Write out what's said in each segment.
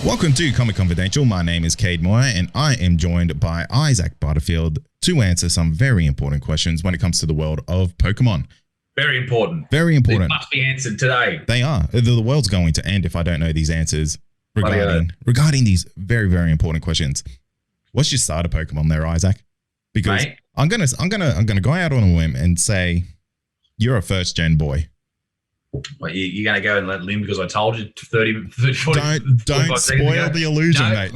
Welcome to Comic Confidential. My name is Kade and I am joined by Isaac Butterfield to answer some very important questions when it comes to the world of Pokemon. Very important. Very important. They must be answered today. They are. The world's going to end if I don't know these answers regarding these very, very important questions. What's your starter Pokemon there, Isaac? Because mate, I'm gonna go out on a whim and say you're a first gen boy. Well, you're going to go and let limb because I told you 30, 40, don't spoil the illusion, mate.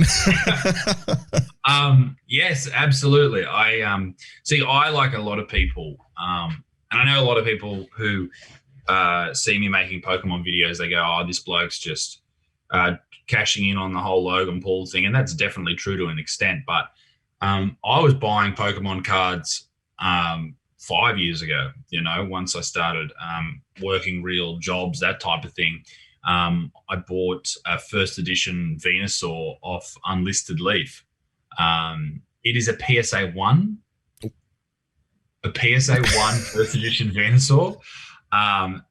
Yes, absolutely. I like a lot of people, and I know a lot of people who see me making Pokemon videos. They go, "Oh, this bloke's just cashing in on the whole Logan Paul thing," and that's definitely true to an extent. But I was buying Pokemon cards 5 years ago, once I started working real jobs, that type of thing. I bought a first edition Venusaur off Unlisted Leaf. It is a PSA 1. A PSA 1 first edition Venusaur.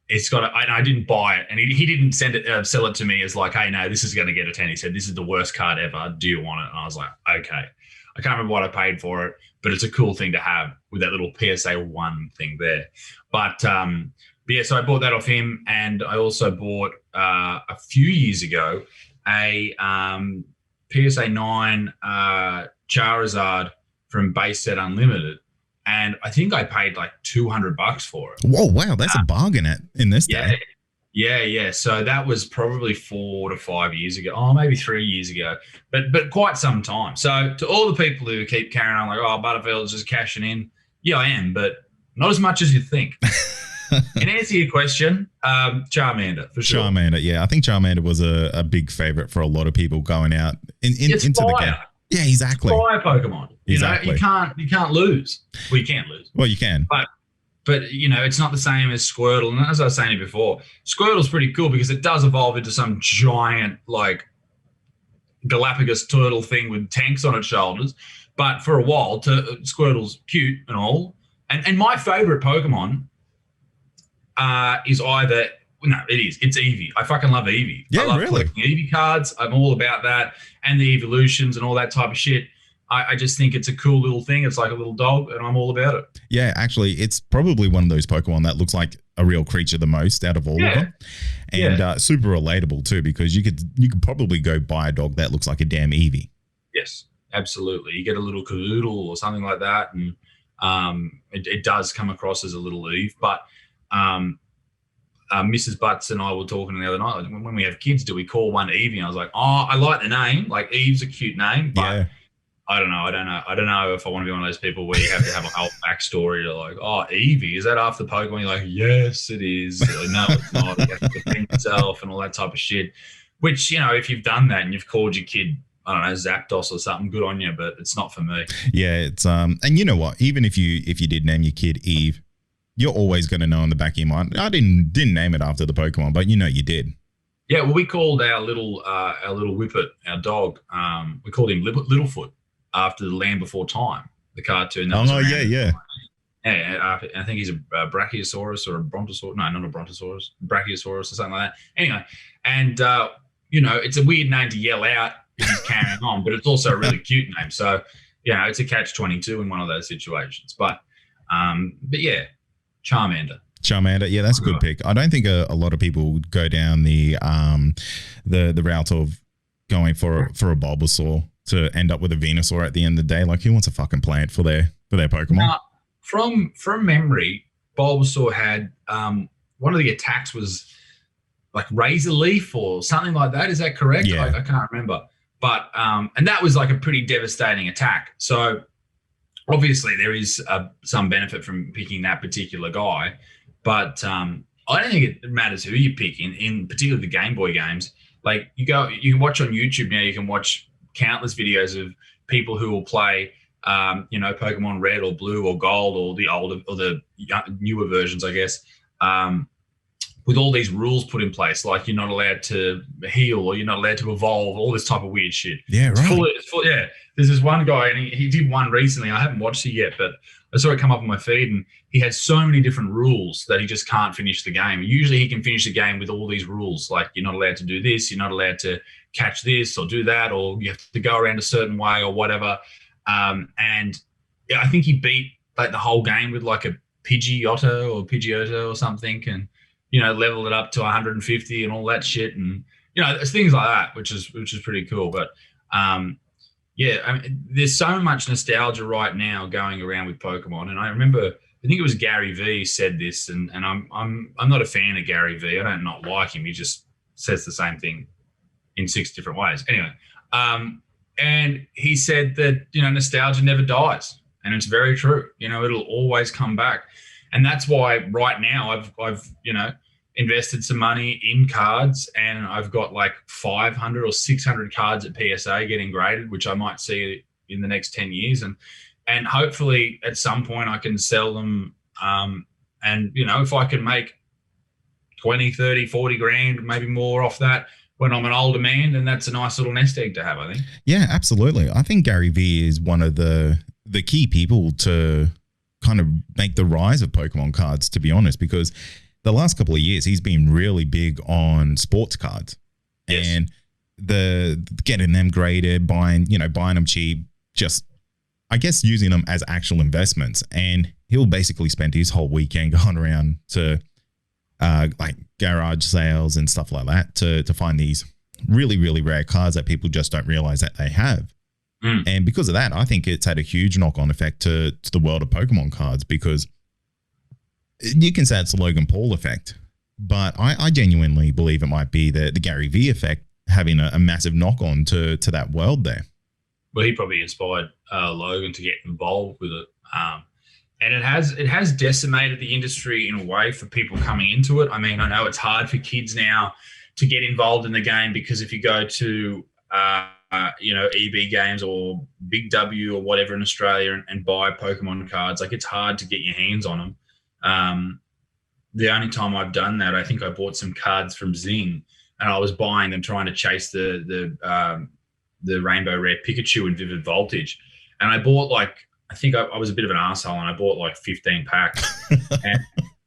It's got I didn't buy it, and he didn't sell it to me as like, hey, no, this is going to get a 10. He said, this is the worst card ever. Do you want it? And I was like, okay. I can't remember what I paid for it, but it's a cool thing to have with that little PSA 1 thing there. But yeah, so I bought that off him, and I also bought a few years ago a PSA 9 Charizard from Base Set Unlimited, and I think I paid like $200 for it. Whoa, wow, that's a bargain in this day. Yeah. So that was probably 4 to 5 years ago. Oh, maybe 3 years ago, but quite some time. So to all the people who keep carrying on like, oh, Butterfield's just cashing in. Yeah, I am, but not as much as you think. In answer to your question, Charmander, for sure. Charmander, yeah. I think Charmander was a big favorite for a lot of people going out into the game. Yeah, exactly. It's fire Pokemon. Exactly. You can't lose. Well, you can't lose. Well, you can. But it's not the same as Squirtle. And as I was saying to you before, Squirtle's pretty cool because it does evolve into some giant, like, Galapagos turtle thing with tanks on its shoulders. But for a while, Squirtle's cute and all. And my favorite Pokemon is either... No, it is. It's Eevee. I fucking love Eevee. Yeah, I love really? collecting Eevee cards. I'm all about that. And the evolutions and all that type of shit. I just think it's a cool little thing. It's like a little dog, and I'm all about it. Yeah, actually, it's probably one of those Pokemon that looks like a real creature the most out of all of them. And super relatable too, because you could probably go buy a dog that looks like a damn Eevee. Yes, absolutely. You get a little Cadoodle or something like that, and it does come across as a little Eve. But Mrs. Butts and I were talking the other night, like, when we have kids, do we call one Evie? And I was like, oh, I like the name. Like, Eve's a cute name, but... Yeah. I don't know if I want to be one of those people where you have to have a whole backstory to like, oh, Eevee, is that after Pokemon? You're like, yes, it is. Like, no, it's not. You have to defend yourself and all that type of shit. Which, if you've done that and you've called your kid, I don't know, Zapdos or something, good on you, but it's not for me. Yeah, it's and you know what? Even if you did name your kid Eve, you're always going to know in the back of your mind. I didn't name it after the Pokemon, but you did. Yeah, well, we called our little Whippet, our dog. We called him Littlefoot. After The Land Before Time, the cartoon. Yeah. Yeah, I think he's a Brachiosaurus or a Brontosaurus. No, not a Brontosaurus. Brachiosaurus or something like that. Anyway, and, it's a weird name to yell out if he's carrying on, but it's also a really cute name. So, it's a catch-22 in one of those situations. But yeah, Charmander. Charmander, yeah, that's a good pick. I don't think a lot of people go down the route of going for a Bulbasaur to end up with a Venusaur at the end of the day. Like, who wants a fucking plant for their Pokemon? Now, from memory, Bulbasaur had one of the attacks was like Razor Leaf or something like that. Is that correct? Yeah. I can't remember. But and that was like a pretty devastating attack. So obviously there is some benefit from picking that particular guy. But I don't think it matters who you pick in particularly the Game Boy games. Like you can watch on YouTube now. You can watch countless videos of people who will play, Pokemon Red or Blue or Gold or the older or the newer versions, I guess, with all these rules put in place, like you're not allowed to heal or you're not allowed to evolve, all this type of weird shit. Yeah, right. Yeah. There's this one guy, and he did one recently. I haven't watched it yet, but I saw it come up on my feed, and he has so many different rules that he just can't finish the game. Usually he can finish the game with all these rules, like you're not allowed to do this, you're not allowed to catch this or do that, or you have to go around a certain way or whatever. And yeah, I think he beat like the whole game with like a Pidgeotto or something, and leveled it up to 150 and all that shit, and it's things like that, which is pretty cool. But yeah, I mean, there's so much nostalgia right now going around with Pokemon, and I remember, I think it was Gary V said this, and I'm not a fan of Gary V. I don't not like him. He just says the same thing in 6 different ways. Anyway, and he said that nostalgia never dies, and it's very true. It'll always come back, and that's why right now I've invested some money in cards, and I've got like 500 or 600 cards at PSA getting graded, which I might see in the next 10 years. And hopefully at some point I can sell them. And, if I can make 20, 30, 40 grand, maybe more off that when I'm an older man, then that's a nice little nest egg to have, I think. Yeah, absolutely. I think Gary V is one of the key people to kind of make the rise of Pokemon cards, to be honest, because the last couple of years, he's been really big on sports cards. Yes. And the getting them graded, buying them cheap, just, I guess, using them as actual investments. And he'll basically spend his whole weekend going around to like garage sales and stuff like that to find these really, really rare cards that people just don't realize that they have. And because of that, I think it's had a huge knock-on effect to the world of Pokemon cards, because you can say it's the Logan Paul effect, but I genuinely believe it might be the Gary V effect having a massive knock-on to that world there. Well, he probably inspired Logan to get involved with it. And it has decimated the industry in a way for people coming into it. I mean, I know it's hard for kids now to get involved in the game, because if you go to EB Games or Big W or whatever in Australia and buy Pokemon cards, like it's hard to get your hands on them. The only time I've done that, I think I bought some cards from Zing, and I was buying them trying to chase the Rainbow Rare Pikachu in Vivid Voltage. And I bought I think I was a bit of an asshole, and I bought 15 packs. And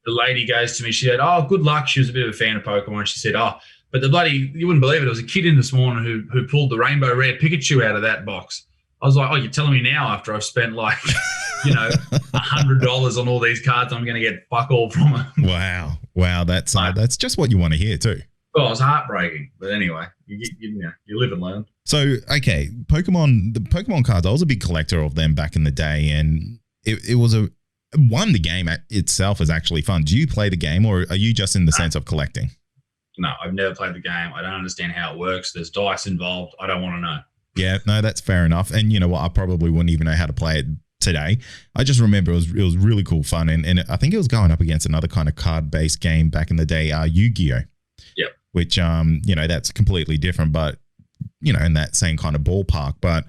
the lady goes to me, she said, "Oh, good luck." She was a bit of a fan of Pokemon. She said, "Oh, but you wouldn't believe it. There was a kid in this morning who pulled the Rainbow Rare Pikachu out of that box." I was like, "Oh, you're telling me now after I've spent $100 on all these cards, I'm going to get fuck all from them." Wow. That's just what you want to hear too. Well, it was heartbreaking, but anyway, you live and learn. So, okay, the Pokemon cards, I was a big collector of them back in the day, and it was the game itself is actually fun. Do you play the game, or are you just in the sense of collecting? No, I've never played the game. I don't understand how it works. There's dice involved. I don't want to know. Yeah, no, that's fair enough. And you know what? I probably wouldn't even know how to play it today. I just remember it was really cool fun. And I think it was going up against another kind of card-based game back in the day, Yu-Gi-Oh! Yep. Which, that's completely different, but, in that same kind of ballpark. But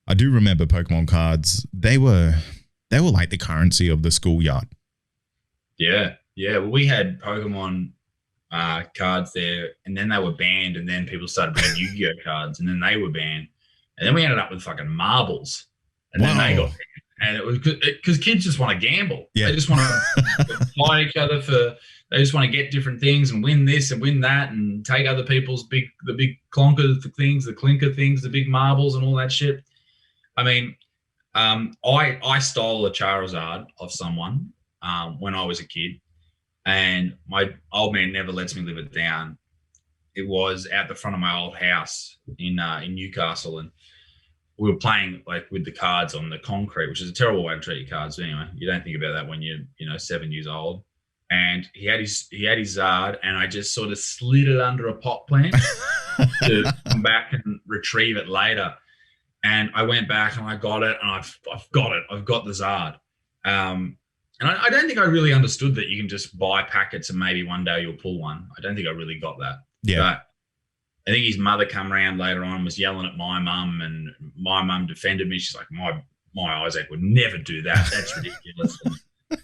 I do remember Pokemon cards. They were like the currency of the schoolyard. Yeah. Yeah. Well, we had Pokemon cards there, and then they were banned, and then people started bringing Yu-Gi-Oh! Cards, and then they were banned. And then we ended up with fucking marbles, and then they got banned. And it was because kids just want to gamble. Yeah. They just want to fight each other they just want to get different things and win this and win that and take other people's the big clinker things, the big marbles and all that shit. I mean, I stole a Charizard of someone when I was a kid, and my old man never lets me live it down. It was out the front of my old house in Newcastle, and we were playing with the cards on the concrete, which is a terrible way to treat your cards. But anyway, you don't think about that when you're 7 years old. And he had his Zard, and I just sort of slid it under a pot plant to come back and retrieve it later. And I went back and I got it, and I've got it. I've got the Zard. And I don't think I really understood that you can just buy packets and maybe one day you'll pull one. I don't think I really got that. Yeah. But I think his mother come around later on and was yelling at my mum, and my mum defended me. She's like, my Isaac would never do that. That's ridiculous.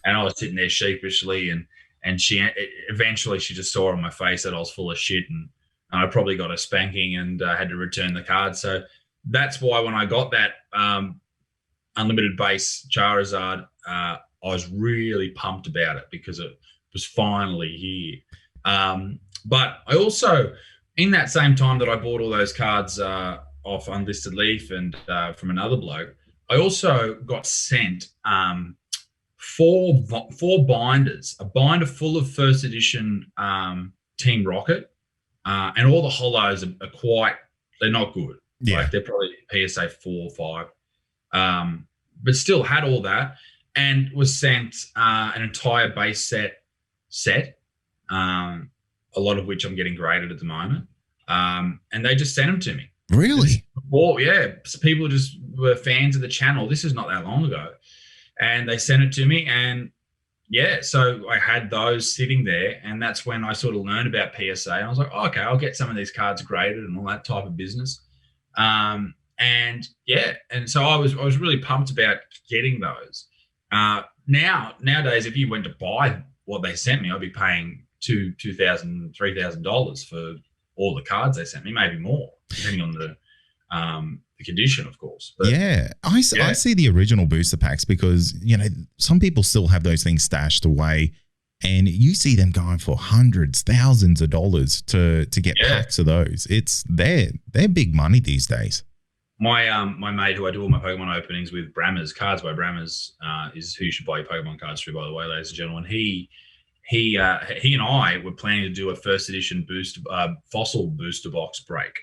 And I was sitting there sheepishly, and and she eventually just saw on my face that I was full of shit, and I probably got a spanking and had to return the card. So that's why when I got that unlimited base Charizard, I was really pumped about it because it was finally here. But I also, in that same time that I bought all those cards off Unlisted Leaf and from another bloke, I also got sent four binders, a binder full of first edition Team Rocket, and all the hollows are they're not good. Yeah. Like they're probably PSA 4 or 5, but still had all that, and was sent an entire base set, a lot of which I'm getting graded at the moment, and they just sent them to me. Really? Well, yeah. So people just were fans of the channel. This is not that long ago, and they sent it to me, and yeah, so I had those sitting there, and that's when I sort of learned about PSA. And I was like, oh, okay, I'll get some of these cards graded and all that type of business. And yeah, and so I was really pumped about getting those. Nowadays, if you went to buy what they sent me, I'd be paying $2,000, $3,000 for all the cards they sent me, maybe more, depending on the condition, of course. But, yeah, I see the original booster packs because, you know, some people still have those things stashed away, and you see them going for hundreds, thousands of dollars to get packs of those. They're big money these days. My mate who I do all my Pokemon openings with, Brammers, Cards by Brammers, is who you should buy your Pokemon cards through, by the way, ladies and gentlemen. He and I were planning to do a first edition fossil booster box break.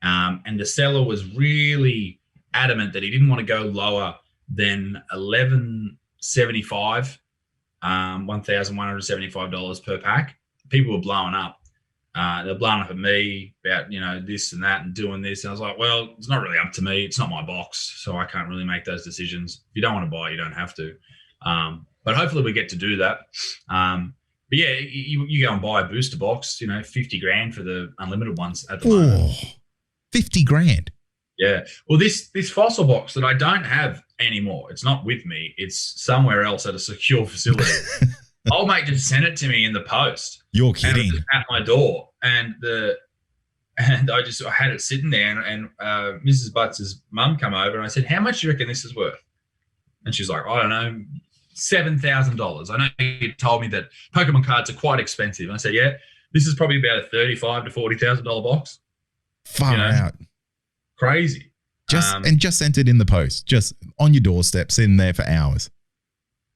And the seller was really adamant that he didn't want to go lower than $1,175, $1,175 per pack. People were blowing up. They're blowing up at me about, you know, this and that and doing this. And I was like, well, it's not really up to me. It's not my box, so I can't really make those decisions. If you don't want to buy, you don't have to. But hopefully we get to do that. But yeah, you go and buy a booster box, you know, $50,000 for the unlimited ones at the moment. $50,000. Yeah. Well, this fossil box that I don't have anymore, it's not with me. It's somewhere else at a secure facility. Old mate just sent it to me in the post. You're kidding. And at my door, and I had it sitting there, and Mrs. Butts' mum come over, and I said, "How much do you reckon this is worth?" And she's like, "I don't know, $7,000. I know you told me that Pokemon cards are quite expensive." And I said, "Yeah, this is probably about a $35,000 to $40,000 box." Far out. Crazy. Just sent it in the post, just on your doorstep, sitting there for hours.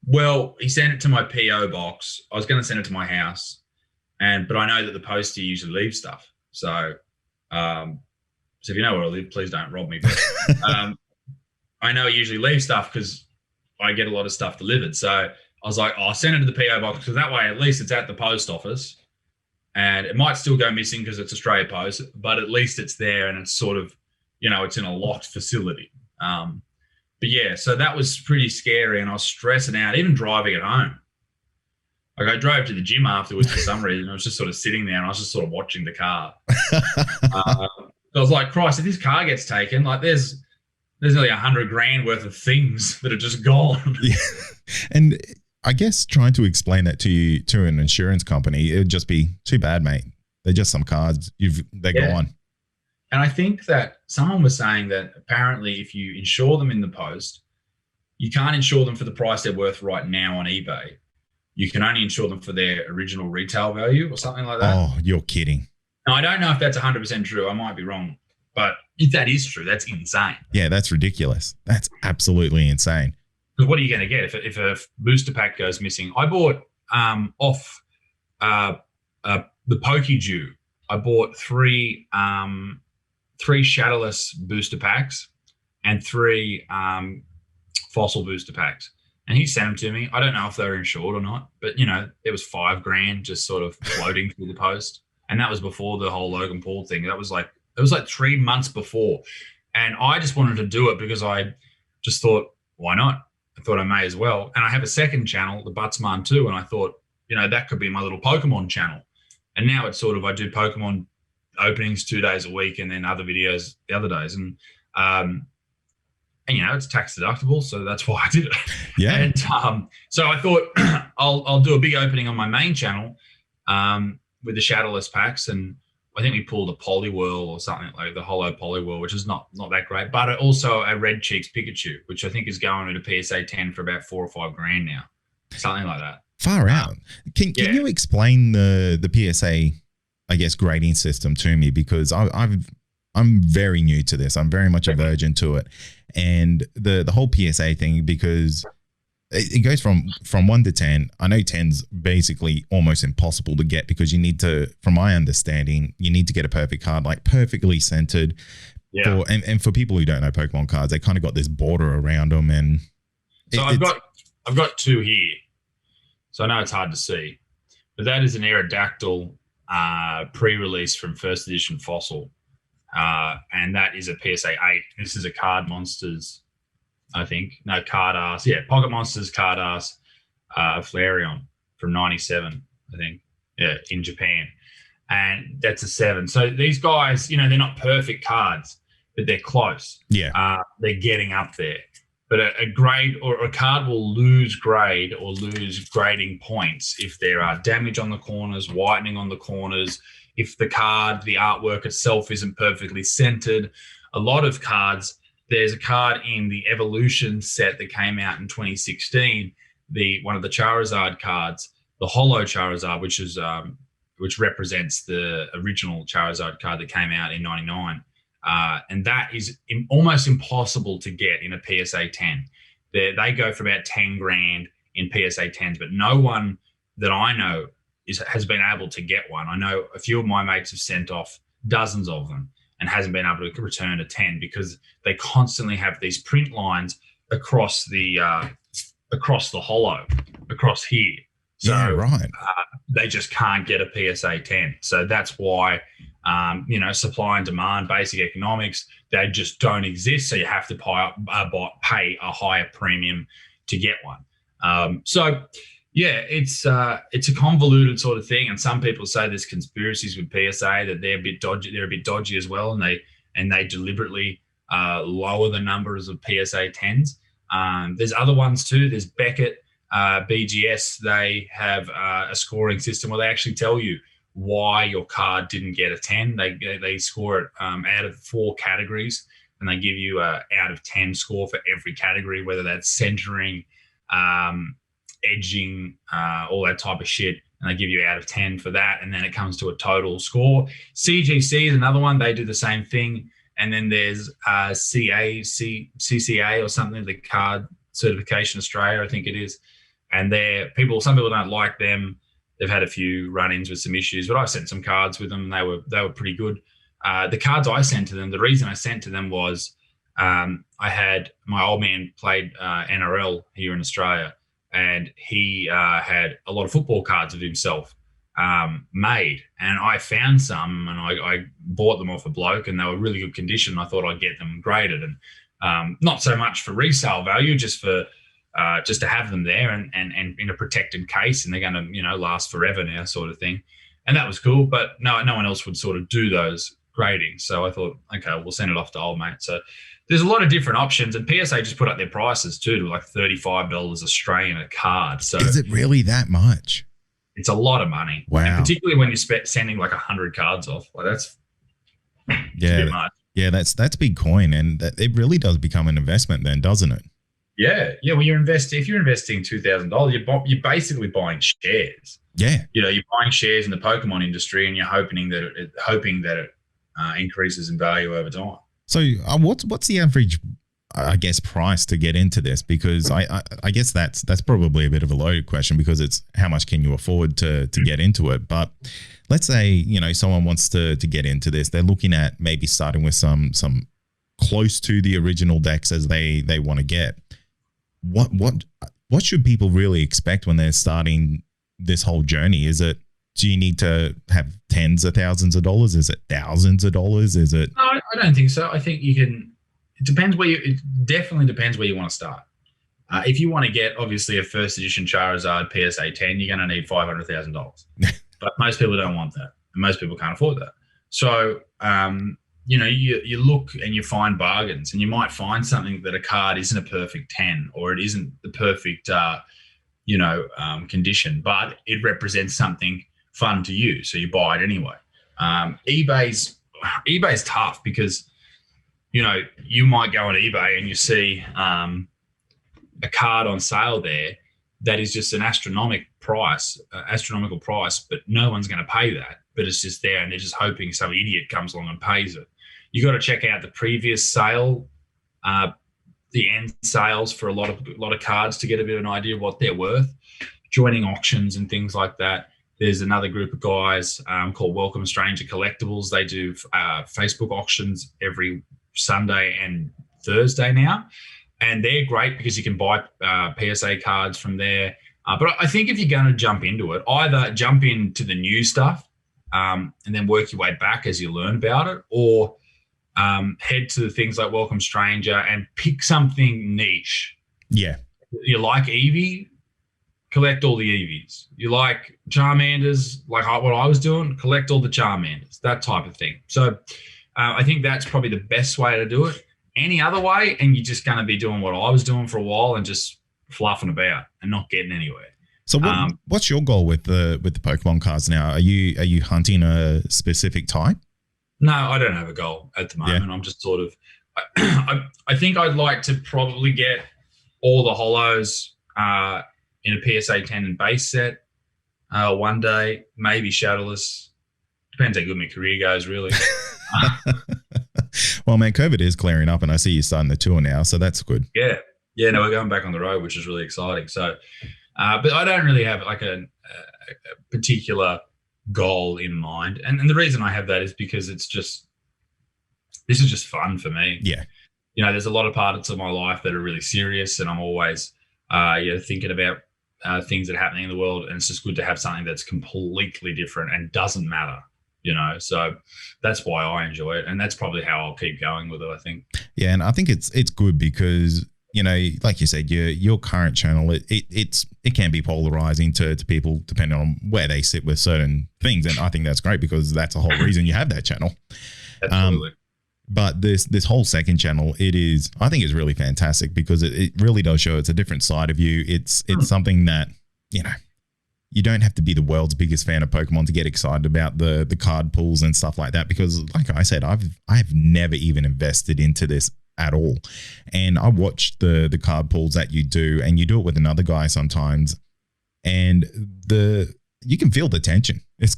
Well, he sent it to my PO box. I was going to send it to my house, but I know that the poster usually leaves stuff. So, if you know where I live, please don't rob me. But I know he usually leaves stuff because I get a lot of stuff delivered. So I was like, I'll send it to the PO box because that way at least it's at the post office, and it might still go missing because it's Australia Post, but at least it's there and it's sort of, you know, it's in a locked facility. But yeah, so that was pretty scary, and I was stressing out, even driving it home. Like I drove to the gym afterwards for some reason. I was just sort of sitting there, and I was just sort of watching the car. I was like, Christ, if this car gets taken, like there's nearly $100,000 worth of things that are just gone. Yeah. And I guess trying to explain that to an insurance company, it would just be too bad, mate. They're just some cards. They're gone. And I think that someone was saying that apparently if you insure them in the post, you can't insure them for the price they're worth right now on eBay. You can only insure them for their original retail value or something like that. Oh, you're kidding. Now, I don't know if that's 100% true. I might be wrong. But if that is true, that's insane. Yeah, that's ridiculous. That's absolutely insane. Because what are you going to get if a booster pack goes missing? I bought off the Pokédew. I bought three shadowless booster packs and 3 fossil booster packs. And he sent them to me. I don't know if they were insured or not, but, you know, it was $5,000 just sort of floating through the post. And that was before the whole Logan Paul thing. It was like 3 months before. And I just wanted to do it because I just thought, why not? I thought I may as well. And I have a second channel, the Buttsman too. And I thought, you know, that could be my little Pokemon channel. And now it's sort of, I do Pokemon openings 2 days a week and then other videos the other days. And and it's tax deductible, so that's why I did it. Yeah. And so I thought I'll do a big opening on my main channel with the shadowless packs, and I think we pulled a Poliwhirl or something, like the Holo Poliwhirl, which is not that great, but also a Red Cheeks Pikachu, which I think is going at a PSA 10 for about $4 or $5 grand now, something like that. Far out. Can you explain the PSA, I guess, grading system to me? Because I'm very new to this. I'm very much a virgin to it, and the whole PSA thing, because it goes from 1 to 10. I know 10's basically almost impossible to get, because you need to, from my understanding, you need to get a perfect card, like perfectly centered. Yeah. And for people who don't know Pokemon cards, they kind of got this border around them. And so I've got 2 here. So I know it's hard to see, but that is an Aerodactyl pre-release from first edition Fossil. And that is a PSA 8. This is a Card Monsters, I think. No, Card Ass. Yeah, Pocket Monsters, Card Ass, Flareon from 97, I think. Yeah, in Japan. And that's a 7. So these guys, they're not perfect cards, but they're close. Yeah. They're getting up there. But a grade or a card will lose grade or lose grading points if there are damage on the corners, whitening on the corners, if the artwork itself isn't perfectly centered. A lot of cards, there's a card in the Evolution set that came out in 2016, one of the Charizard cards, the Holo Charizard, which represents the original Charizard card that came out in 99. And that is almost impossible to get in a PSA 10. They go for about 10 grand in PSA 10s, but no one that I know has been able to get one. I know a few of my mates have sent off dozens of them and hasn't been able to return a 10 because they constantly have these print lines across the holo, across here. So yeah, right. They just can't get a PSA 10. So that's why, supply and demand, basic economics, they just don't exist. So you have to pay a higher premium to get one. Yeah, it's a convoluted sort of thing, and some people say there's conspiracies with PSA that they're a bit dodgy. They're a bit dodgy as well, and they deliberately lower the numbers of PSA 10s. There's other ones too. There's Beckett, BGS. They have a scoring system where they actually tell you why your card didn't get a 10. They score it out of 4 categories, and they give you a out of 10 score for every category, whether that's centering, edging, all that type of shit, and they give you out of 10 for that, and then it comes to a total score. CGC is another one. They do the same thing. And then there's CCA or something, the Card Certification Australia, I think it is. And some people don't like them. They've had a few run-ins with some issues, but I sent some cards with them, and they were pretty good. The cards I sent to them, the reason I sent to them was I had my old man played NRL here in Australia, and he had a lot of football cards of himself made, and I found some, and I bought them off a bloke, and they were really good condition. I thought I'd get them graded, and not so much for resale value, just to have them there and in a protected case, and they're going to last forever now, sort of thing. And that was cool, but no one else would sort of do those gradings. So I thought, okay, we'll send it off to old mate. So there's a lot of different options, and PSA just put up their prices too to like $35 Australian a card. So is it really that much? It's a lot of money. Wow. And particularly when you're sending like 100 cards off, like that's a bit much. Yeah, that's big coin, and it really does become an investment then, doesn't it? Yeah. Well, if you're investing $2,000, you're basically buying shares. Yeah. You're buying shares in the Pokemon industry, and you're hoping that it increases in value over time. So what's the average, I guess, price to get into this? Because I guess that's probably a bit of a loaded question, because it's how much can you afford to get into it. But let's say, someone wants to get into this. They're looking at maybe starting with some close to the original decks as they want to get. What should people really expect when they're starting this whole journey? Do you need to have tens of thousands of dollars? Is it thousands of dollars? Is it? No, I don't think so. I think you can. It definitely depends where you want to start. If you want to get obviously a first edition Charizard PSA 10, you're going to need $500,000. But most people don't want that, and most people can't afford that. So you look and you find bargains, and you might find something that a card isn't a perfect 10, or it isn't the perfect, condition, but it represents something fun to you, so you buy it anyway. eBay's tough because, you might go on eBay and you see a card on sale there that is just an astronomical price, but no one's going to pay that. But it's just there, and they're just hoping some idiot comes along and pays it. You got to check out the previous sale, the end sales for a lot of cards to get a bit of an idea of what they're worth. Joining auctions and things like that. There's another group of guys called Welcome Stranger Collectibles. They do Facebook auctions every Sunday and Thursday now, and they're great because you can buy PSA cards from there. But I think if you're going to jump into it, either jump into the new stuff and then work your way back as you learn about it, or head to things like Welcome Stranger and pick something niche. Yeah. You like Eevee? Collect all the Eevees. You like Charmanders, like what I was doing? Collect all the Charmanders, that type of thing. So I think that's probably the best way to do it. Any other way, and you're just going to be doing what I was doing for a while and just fluffing about and not getting anywhere. So what's your goal with the Pokemon cards now? Are you hunting a specific type? No, I don't have a goal at the moment. Yeah. I'm just sort of I think I'd like to probably get all the holos in a PSA 10 and base set one day, maybe shadowless. Depends how good my career goes, really. Well, man, COVID is clearing up, and I see you starting the tour now, so that's good. Yeah. No, we're going back on the road, which is really exciting. So, but I don't really have like a particular goal in mind, and the reason I have that is because this is just fun for me. Yeah. There's a lot of parts of my life that are really serious, and I'm always thinking about things that are happening in the world, and it's just good to have something that's completely different and doesn't matter. So that's why I enjoy it, and that's probably how I'll keep going with it, I think. Yeah, and I think it's good because like you said, your current channel, it can be polarizing to people depending on where they sit with certain things, and I think that's great because that's the whole reason you have that channel. Absolutely. But this whole second channel, I think is really fantastic because it really does show it's a different side of you. It's something that you don't have to be the world's biggest fan of Pokemon to get excited about the card pools and stuff like that, because like I said, I've never even invested into this at all. And I watched the card pools that you do, and you do it with another guy sometimes, and you can feel the tension. It's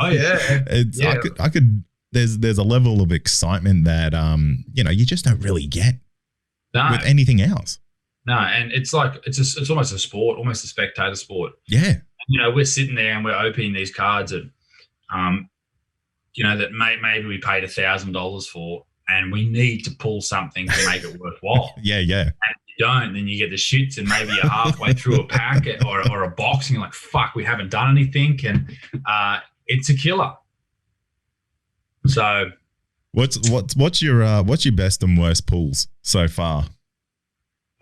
oh yeah. Yeah. I could there's a level of excitement that you just don't really get with anything else. No, and it's like it's almost a sport, almost a spectator sport. Yeah. We're sitting there and we're opening these cards that, that maybe we paid $1,000 for, and we need to pull something to make it worthwhile. Yeah. And if you don't, then you get the shits, and maybe you're halfway through a pack or a box, and you're like, "Fuck, we haven't done anything," and it's a killer. So, what's your best and worst pulls so far?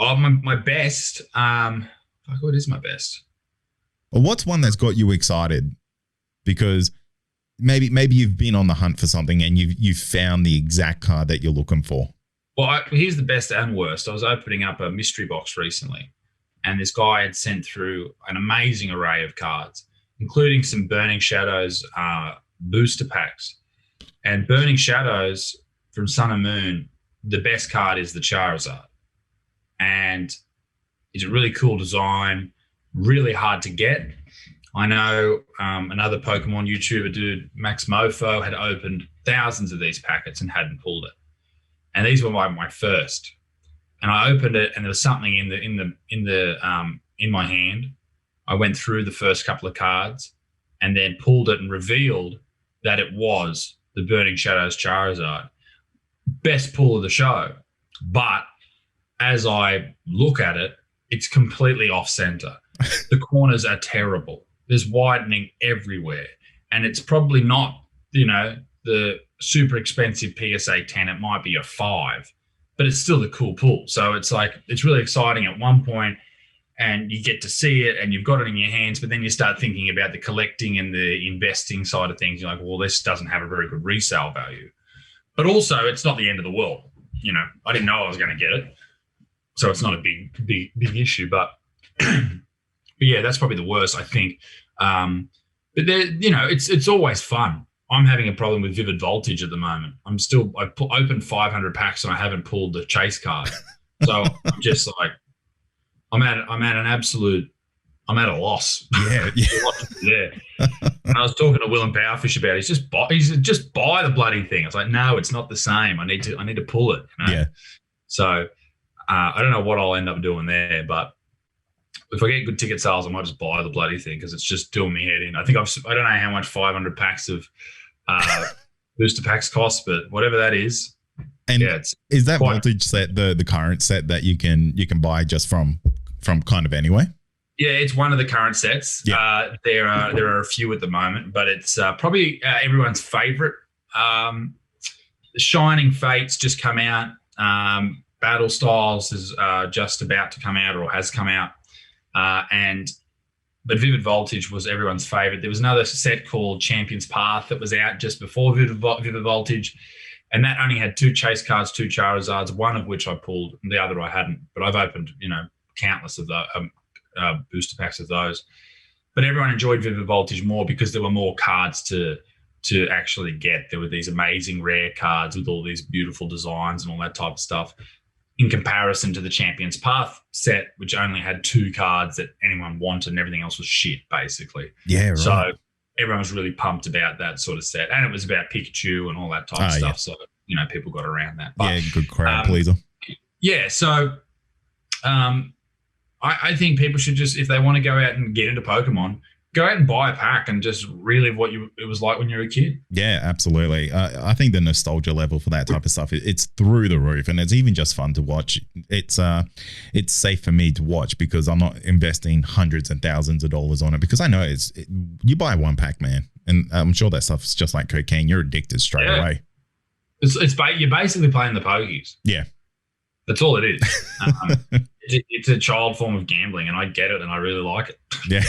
Oh, my best. What is my best? Or what's one that's got you excited? Because maybe you've been on the hunt for something and you've found the exact card that you're looking for. Well, here's the best and worst. I was opening up a mystery box recently, and this guy had sent through an amazing array of cards, including some Burning Shadows booster packs. And Burning Shadows from Sun and Moon, the best card is the Charizard. And it's a really cool design, really hard to get. I know another Pokemon YouTuber dude, Max Mofo, had opened thousands of these packets and hadn't pulled it. And these were my first. And I opened it, and there was something in my hand. I went through the first couple of cards and then pulled it and revealed that it was the Burning Shadows Charizard. Best pull of the show. But as I look at it, it's completely off center. The corners are terrible. There's widening everywhere. And it's probably not, the super expensive PSA 10. It might be a 5, but it's still a cool pull. So it's like, it's really exciting at one point, and you get to see it and you've got it in your hands, but then you start thinking about the collecting and the investing side of things. You're like, well, this doesn't have a very good resale value. But also, it's not the end of the world. You know, I didn't know I was going to get it, so it's not a big issue. But yeah, that's probably the worst, I think. But there, you know, it's always fun. I'm having a problem with Vivid Voltage at the moment. I opened 500 packs and I haven't pulled the chase card. So I'm just like, I'm at a loss. Yeah. Yeah. And I was talking to Will and Powerfish about it. He's just buy the bloody thing. I was like, no, it's not the same. I need to pull it. You know? Yeah. So I don't know what I'll end up doing there, but if I get good ticket sales, I might just buy the bloody thing because it's just doing me head in. I think I don't know how much 500 packs of booster packs cost, but whatever that is. And yeah, is that voltage set the current set that you can buy just from kind of anywhere? Yeah, it's one of the current sets. Yeah. There are a few at the moment, but it's probably everyone's favorite. Shining Fates just come out. Battle Styles is just about to come out or has come out. But Vivid Voltage was everyone's favorite. There was another set called Champion's Path that was out just before Vivid Voltage, and that only had 2 chase cards, 2 Charizards, one of which I pulled, and the other I hadn't. But I've opened, countless of the booster packs of those. But everyone enjoyed Vivid Voltage more because there were more cards to actually get. There were these amazing rare cards with all these beautiful designs and all that type of stuff, in comparison to the Champion's Path set, which only had 2 cards that anyone wanted and everything else was shit, basically. Yeah, right. So everyone was really pumped about that sort of set. And it was about Pikachu and all that type of stuff. Yeah. So, people got around that. But, good crowd pleaser. Yeah, so I think people should just, if they want to go out and get into Pokemon, go out and buy a pack and just relive what it was like when you were a kid. Yeah, absolutely. I think the nostalgia level for that type of stuff, it's through the roof, and it's even just fun to watch. It's safe for me to watch because I'm not investing hundreds and thousands of dollars on it, because I know you buy one pack, man, and I'm sure that stuff's just like cocaine. You're addicted straight away. You're basically playing the pokies. Yeah. That's all it is. It's a child form of gambling, and I get it, and I really like it. Yeah,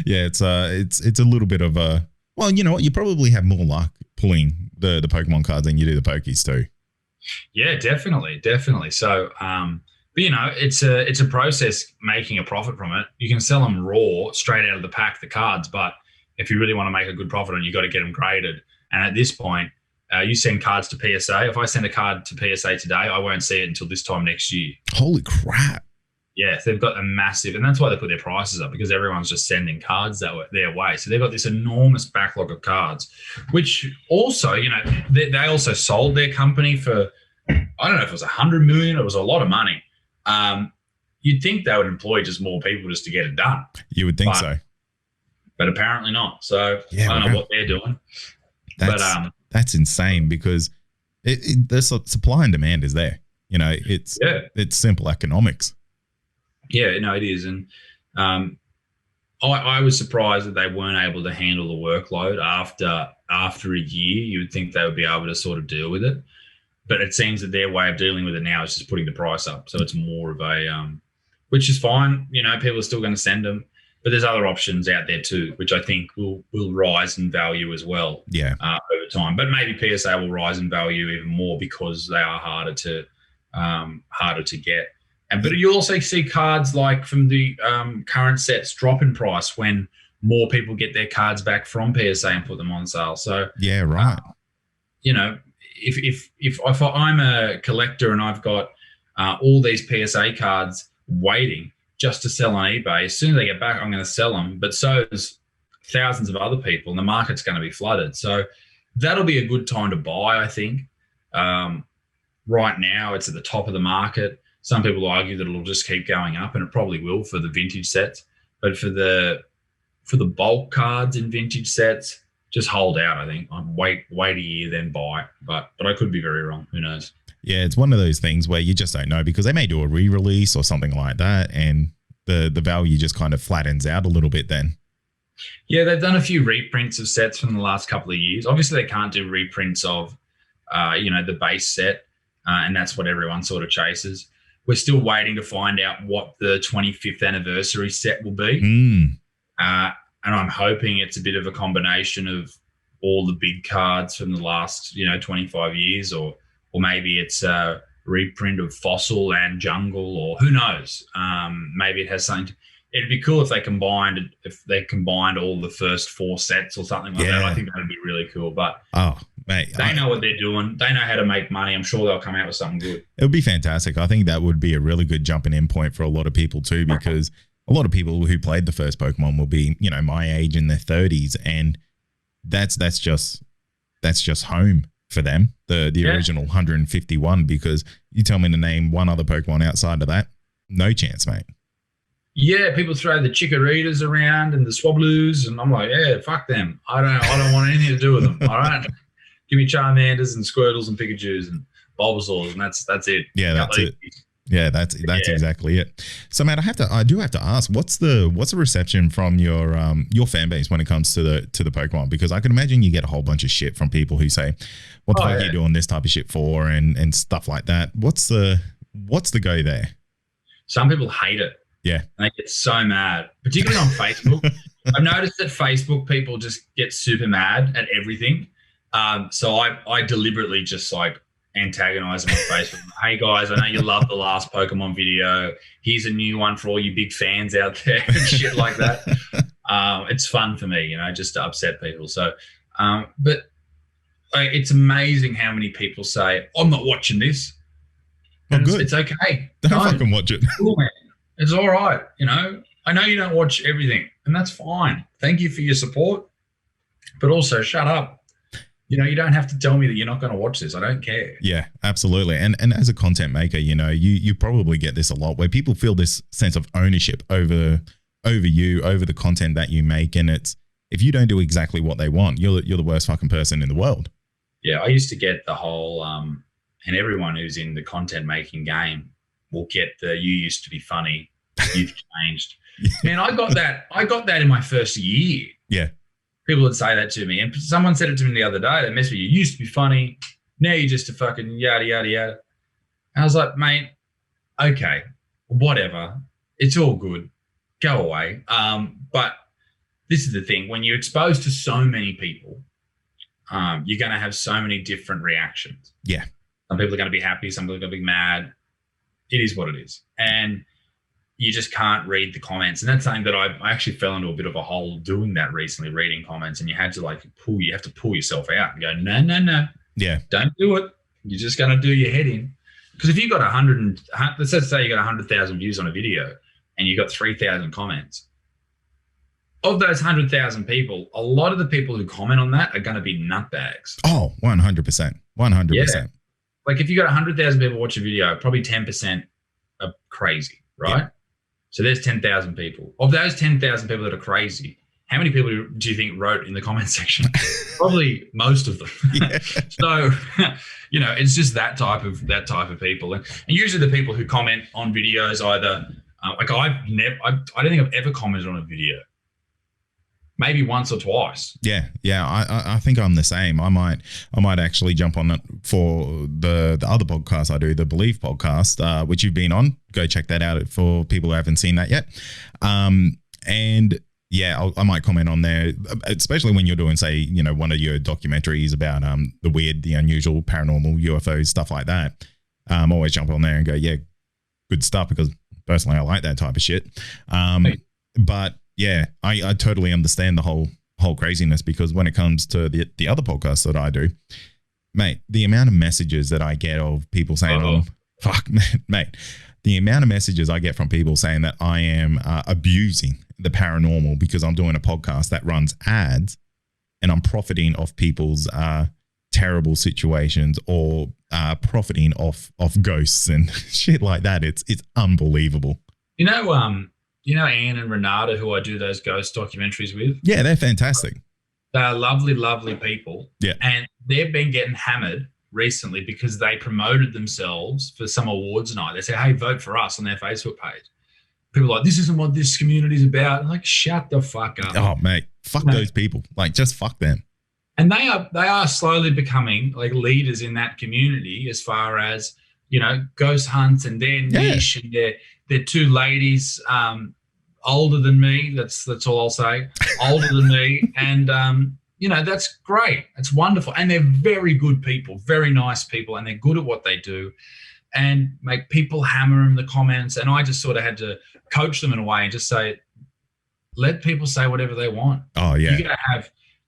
yeah. It's a little bit of a, well, you know what? You probably have more luck pulling the Pokemon cards than you do the Pokies too. Yeah, definitely. So, but it's a process making a profit from it. You can sell them raw, straight out of the pack, the cards, but if you really want to make a good profit on, you got to get them graded. And at this point, you send cards to PSA. If I send a card to PSA today, I won't see it until this time next year. Holy crap. Yeah, they've got a massive, and that's why they put their prices up, because everyone's just sending cards their way. So they've got this enormous backlog of cards, which also, they also sold their company for, I don't know if it was $100 million. It was a lot of money. You'd think they would employ just more people just to get it done. You would think so. But apparently not. So yeah, I don't know what they're doing. That's insane, because the supply and demand is there. It's simple economics. Yeah, no, it is. And I was surprised that they weren't able to handle the workload after a year. You would think they would be able to sort of deal with it. But it seems that their way of dealing with it now is just putting the price up. So it's more of a, which is fine. People are still going to send them. But there's other options out there too, which I think will rise in value as well. Yeah. Over time. But maybe PSA will rise in value even more because they are harder to get. But you also see cards like from the current sets drop in price when more people get their cards back from PSA and put them on sale. So yeah, right. If I'm a collector and I've got all these PSA cards waiting just to sell on eBay, as soon as they get back, I'm going to sell them. But so is thousands of other people, and the market's going to be flooded. So that'll be a good time to buy, I think. Right now, it's at the top of the market. Some people argue that it'll just keep going up, and it probably will for the vintage sets. But for the bulk cards in vintage sets, just hold out, I think. Wait a year, then buy. But I could be very wrong. Who knows? Yeah, it's one of those things where you just don't know, because they may do a re-release or something like that, and the value just kind of flattens out a little bit then. Yeah, they've done a few reprints of sets from the last couple of years. Obviously, they can't do reprints of, the base set, and that's what everyone sort of chases. We're still waiting to find out what the 25th anniversary set will be. And I'm hoping it's a bit of a combination of all the big cards from the last 25 years, or maybe it's a reprint of Fossil and Jungle, or who knows. Maybe it has something. It'd be cool if they combined all the first 4 sets or something like that. I think that would be really cool. But they know what they're doing. They know how to make money. I'm sure they'll come out with something good. It would be fantastic. I think that would be a really good jumping in point for a lot of people too, because a lot of people who played the first Pokemon will be, my age in their 30s, and that's just home for them. The original 151, because you tell me to name one other Pokemon outside of that, no chance, mate. Yeah, people throw the Chikoritas around and the Swablues, and I'm like, yeah, fuck them. I don't want anything to do with them. All right, give me Charmanders and Squirtles and Pikachus and Bulbasaurs, and that's it. Yeah, that's it. Yeah, that's exactly it. So, man, I do have to ask, what's the reception from your fan base when it comes to the Pokemon? Because I can imagine you get a whole bunch of shit from people who say, "What the fuck are you doing this type of shit for?" and stuff like that. What's the go there? Some people hate it. Yeah. And they get so mad, particularly on Facebook. I've noticed that Facebook people just get super mad at everything. So I deliberately just antagonize them on Facebook. Hey guys, I know you love the last Pokemon video. Here's a new one for all you big fans out there and shit like that. It's fun for me, just to upset people. So, but it's amazing how many people say, I'm not watching this. Good. It's okay. Don't fucking watch it. Cool, man. It's all right. I know you don't watch everything, and that's fine. Thank you for your support, but also shut up. You don't have to tell me that you're not going to watch this. I don't care. Yeah, absolutely. And as a content maker, you probably get this a lot, where people feel this sense of ownership over you, over the content that you make, and it's, if you don't do exactly what they want, you're the worst fucking person in the world. Yeah, I used to get the whole, and everyone who's in the content making game will get the "you used to be funny, you've changed." Man, I got that in my first year. Yeah. People would say that to me. And someone said it to me the other day. They messaged me, "You used to be funny. Now you're just a fucking yada, yada, yada." And I was like, mate, okay, whatever. It's all good. Go away. But this is the thing. When you're exposed to so many people, you're going to have so many different reactions. Yeah. Some people are going to be happy. Some people are going to be mad. It is what it is. And you just can't read the comments. And that's something that I actually fell into a bit of a hole doing that recently, reading comments. And you had to you have to pull yourself out and go, no. Yeah. Don't do it. You're just going to do your head in. Because if you've got let's say you got 100,000 views on a video and you got 3,000 comments, of those 100,000 people, a lot of the people who comment on that are going to be nutbags. Oh, 100%. 100%. Yeah. If you got 100,000 people watch a video, probably 10% are crazy, right? Yeah. So there's 10,000 people. Of those 10,000 people that are crazy, how many people do you think wrote in the comment section? Probably most of them. Yeah. So, it's just that type of people. And usually the people who comment on videos either, I don't think I've ever commented on a video. Maybe once or twice. Yeah. I think I'm the same. I might actually jump on it for the other podcast I do, the Believe podcast, which you've been on. Go check that out for people who haven't seen that yet. And yeah, I might comment on there, especially when you're doing, say, one of your documentaries about the weird, the unusual, paranormal, UFOs, stuff like that. Always jump on there and go, yeah, good stuff, because personally I like that type of shit. But yeah, I totally understand the whole craziness, because when it comes to the other podcasts that I do, mate, the amount of messages that I get of people saying, mate, the amount of messages I get from people saying that I am abusing the paranormal because I'm doing a podcast that runs ads and I'm profiting off people's terrible situations, or profiting off ghosts and shit like that. It's unbelievable. Anne and Renata, who I do those ghost documentaries with? Yeah, they're fantastic. They're lovely, lovely people. Yeah. And they've been getting hammered recently because they promoted themselves for some awards night. They said, hey, vote for us on their Facebook page. People are like, this isn't what this community's about. I'm like, shut the fuck up. Oh, mate, fuck those people. Just fuck them. And they are slowly becoming leaders in that community, as far as, ghost hunts and their niche, and they're two ladies older than me. That's all I'll say. Older than me, and that's great. It's wonderful. And they're very good people, very nice people, and they're good at what they do. And make people hammer in the comments. And I just sort of had to coach them in a way and just say, let people say whatever they want. Oh, yeah.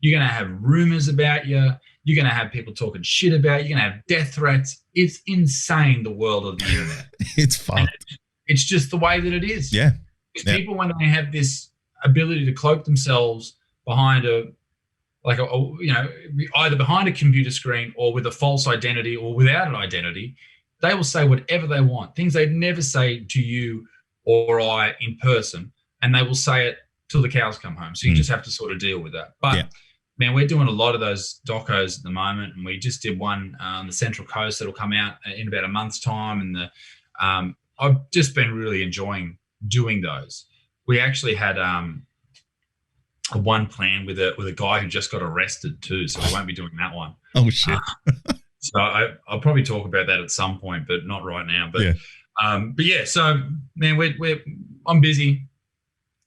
You're gonna have rumors about you. You're gonna have people talking shit about you. You're gonna have death threats. It's insane, the world of the internet. It's fun. It's just the way that it is. Yeah. People, when they have this ability to cloak themselves behind either behind a computer screen or with a false identity or without an identity, they will say whatever they want, things they'd never say to you or I in person, and they will say it till the cows come home. So you just have to sort of deal with that. But man, we're doing a lot of those docos at the moment, and we just did one on the Central Coast that'll come out in about a month's time. And I've just been really enjoying doing those. We actually had one plan with a guy who just got arrested too, so we won't be doing that one. Oh shit! So I'll probably talk about that at some point, but not right now. But yeah. So man, I'm busy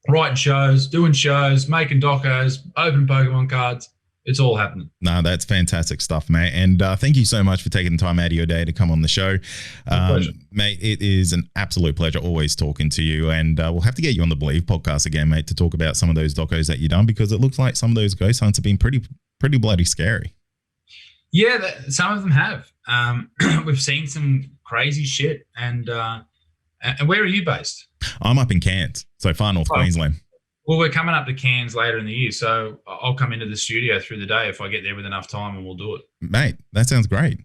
writing shows, doing shows, making docos, opening Pokemon cards. It's all happening. No, that's fantastic stuff, mate. And thank you so much for taking the time out of your day to come on the show. Mate, it is an absolute pleasure always talking to you. And we'll have to get you on the Believe podcast again, mate, to talk about some of those docos that you've done, because it looks like some of those ghost hunts have been pretty bloody scary. Yeah, some of them have. We've seen some crazy shit. And where are you based? I'm up in Cairns, so far north Queensland. Well, we're coming up to Cairns later in the year, so I'll come into the studio through the day if I get there with enough time, and we'll do it. Mate, that sounds great.